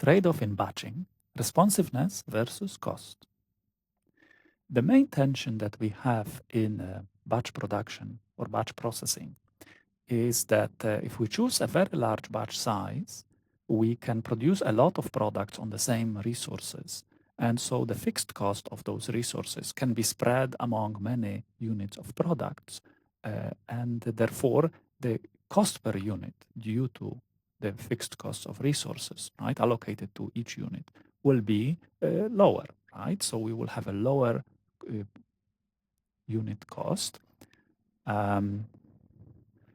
Trade-off in batching, responsiveness versus cost. The main tension that we have in batch production or batch processing is that if we choose a very large batch size, we can produce a lot of products on the same resources. And so the fixed cost of those resources can be spread among many units of products. And therefore, the cost per unit due to the fixed cost of resources, right, allocated to each unit will be lower, right? So we will have a lower unit cost.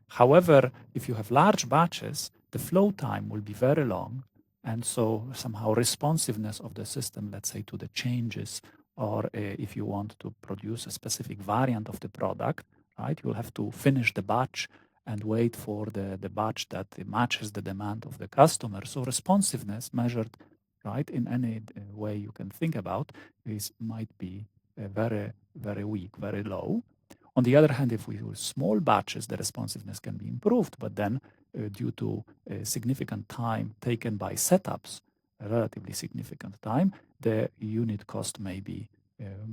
However, if you have large batches, the flow time will be very long. And so somehow responsiveness of the system, let's say to the changes, or if you want to produce a specific variant of the product, right, you'll have to finish the batch and wait for the batch that matches the demand of the customer. So responsiveness measured, right, in any way you can think about, might be very, very weak, very low. On the other hand, if we use small batches, the responsiveness can be improved, but then due to significant time taken by setups, a relatively significant time, the unit cost may be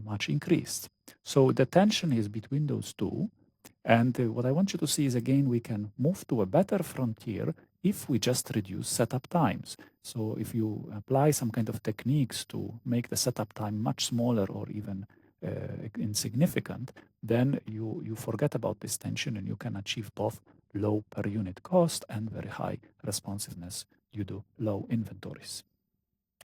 much increased. So the tension is between those two. And what I want you to see is, again, we can move to a better frontier if we just reduce setup times. So if you apply some kind of techniques to make the setup time much smaller or even insignificant, then you forget about this tension and you can achieve both low per unit cost and very high responsiveness due to low inventories.